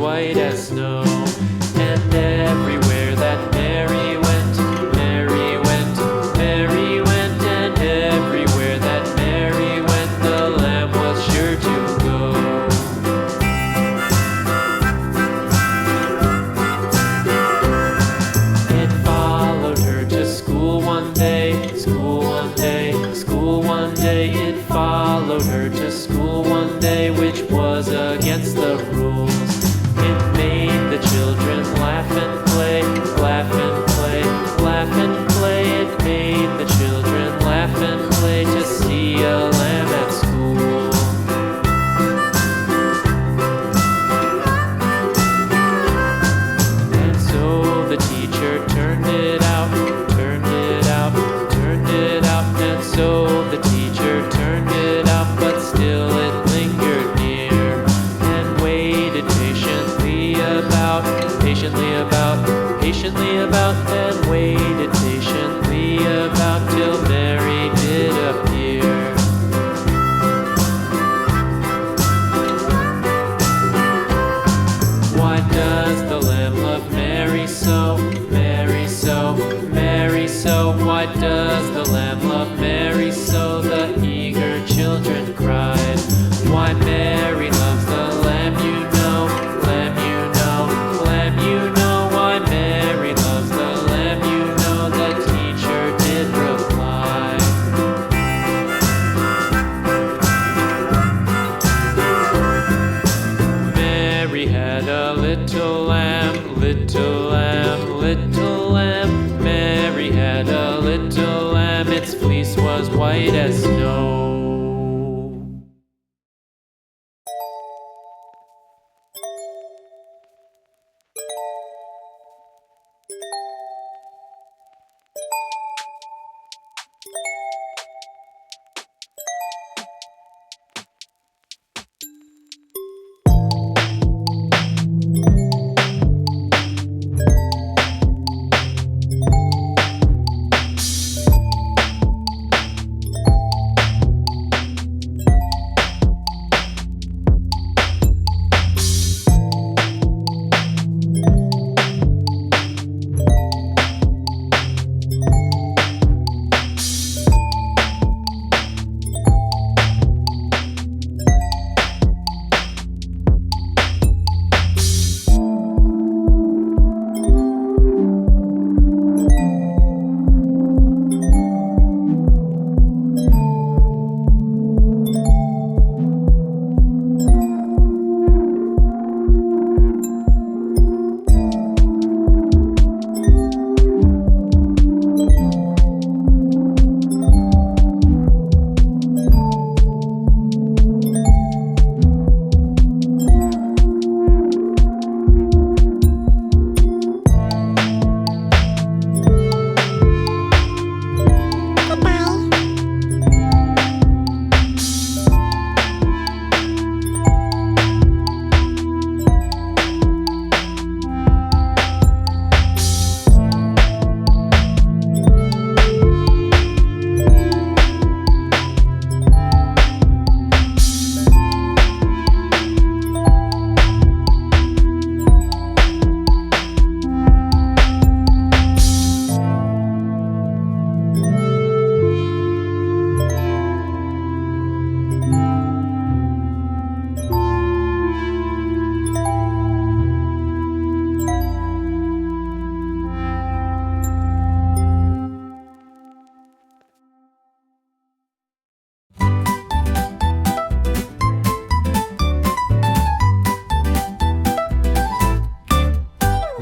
white as snow. And everywhere that Mary went, Mary went, Mary went, and everywhere that Mary went, the lamb was sure to go. It followed her to school one day, school one day, school one day. It followed her to school one day, which was against the rules. It made the children laugh and play, laugh and play, laugh and play. It made the children laugh and play to see a lamb at school. And so the teacher turned it out, turned it out, turned it out. And so the teacher turned it out, but still it lingered near and waited patiently about, patiently about, and waited patiently about till Mary did appear. Why does the lamb love Mary so, Mary so, Mary so? Why does the lamb love Mary so? The eager children cried. Why Mary loves the lamb, you know, lamb, you know, lamb, you know. Why Mary loves the lamb, you know, the teacher did reply. Mary had a little lamb, little lamb, little lamb. Mary had a little lamb, its fleece was white as snow.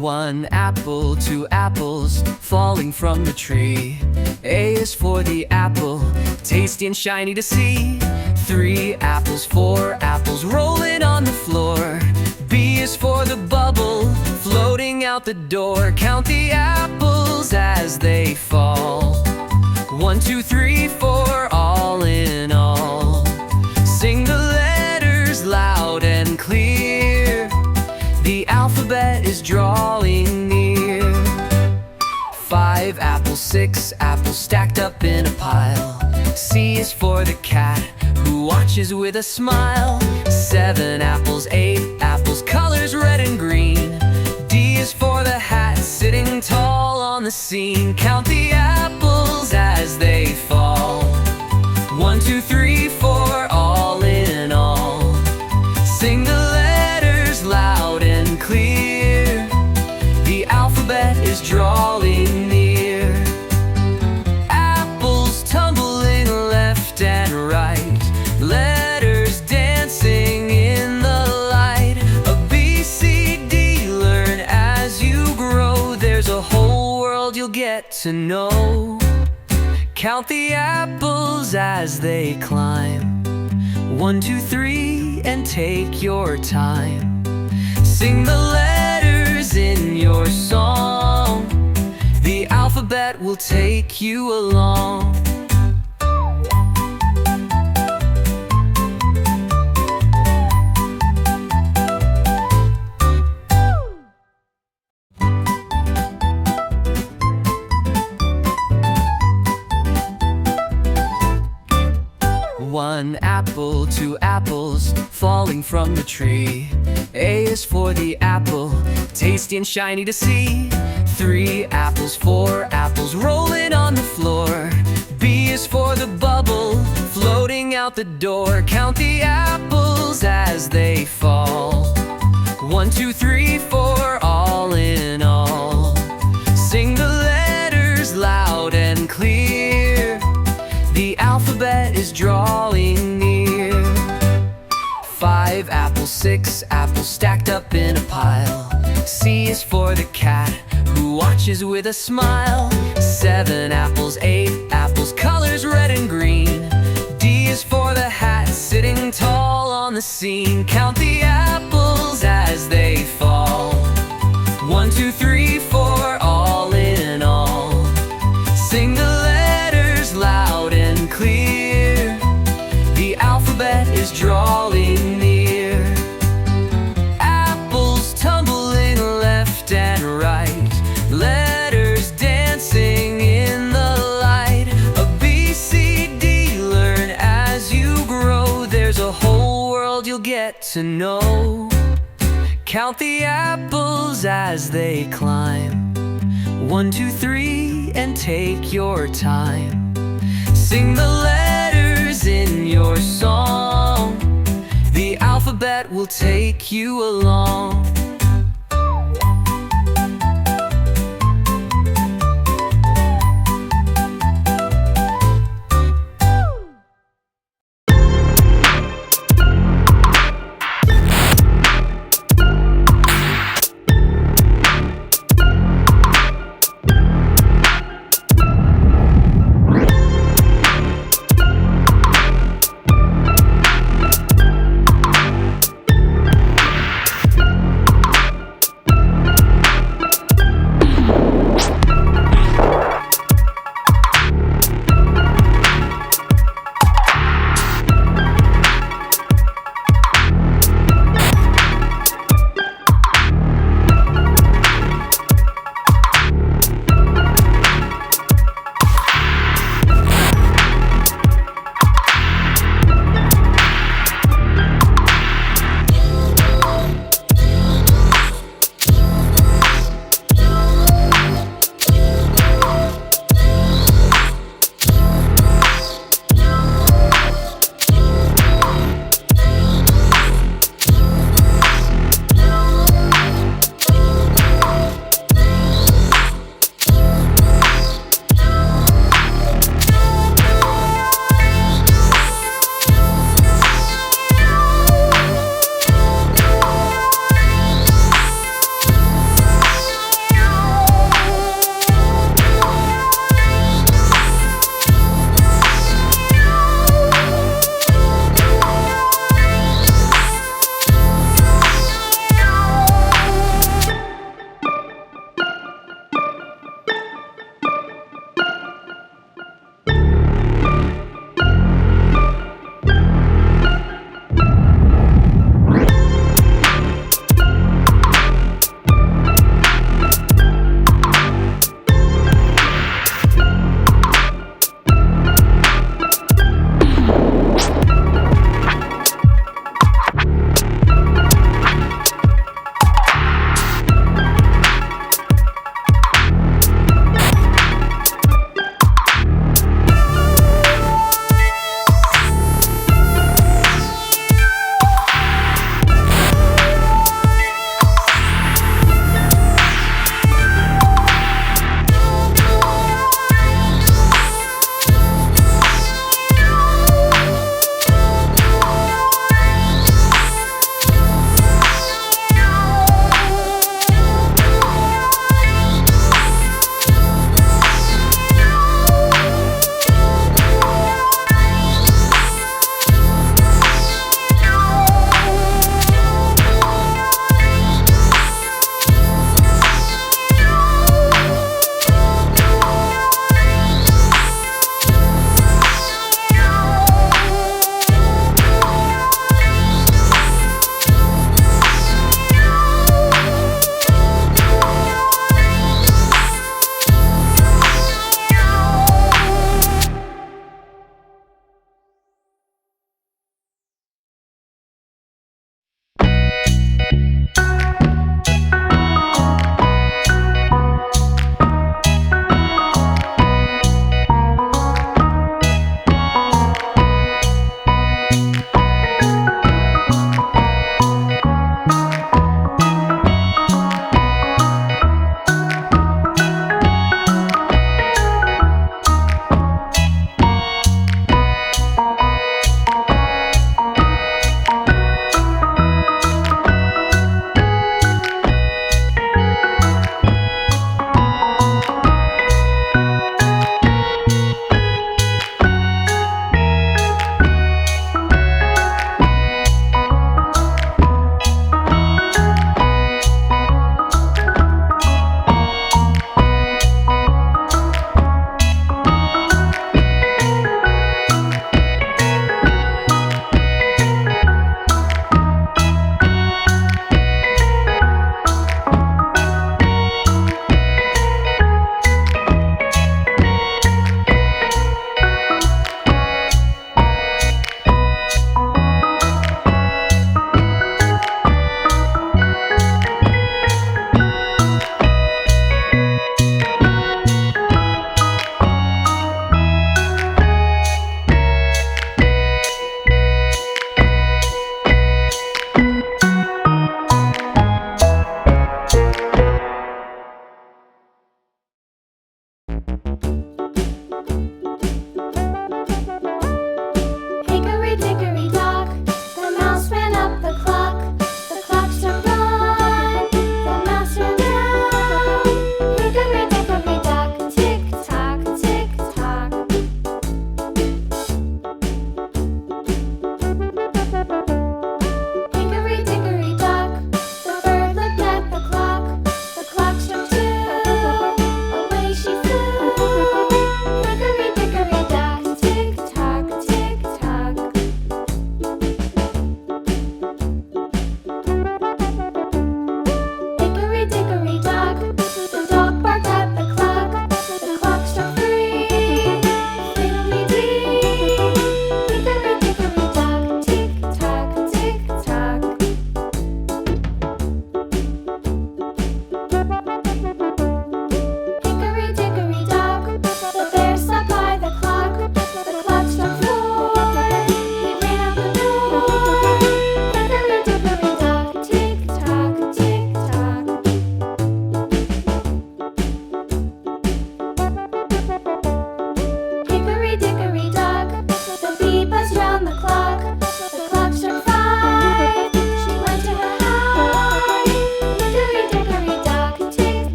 One apple, two apples falling from the tree. A is for the apple, tasty and shiny to see. 3 apples, 4 apples rolling on the floor. B is for the bubble floating out the door. Count the apples as they fall. 1, 2, 3, 4, all in all. Sing the letters loud and clear. The alphabet is drawing near. 5 apples, 6 apples stacked up in a pile. C is for the cat who watches with a smile. 7 apples, 8 apples, colors red and get to know. Count the apples as they climb. 1, 2, 3, and take your time. Sing the letters in your song. The alphabet will take you along. One apple, 2 apples falling from the tree. A is for the apple, tasty and shiny to see. 3 apples, 4 apples rolling on the floor. B is for the bubble floating out the door. Count the apples as they fall. 1, 2, 3, 4, all in all. Sing the letters loud and clear. The alphabet is drawing near. 5 apples, 6 apples stacked up in a pile. C is for the cat who watches with a smile. 7 apples, 8 apples, colors red and green. D is for the hat sitting tall on the scene. Count the apples as they fall. 1, 2, 3, 4, all in all. Sing the letters loud and clear. The alphabet is drawing near. Apples tumbling left and right. Letters dancing in the light. A B, C, D, learn as you grow. There's a whole world you'll get to know. Count the apples as they climb. 1, 2, 3, and take your time. Sing the letters in your song. The alphabet will take you along.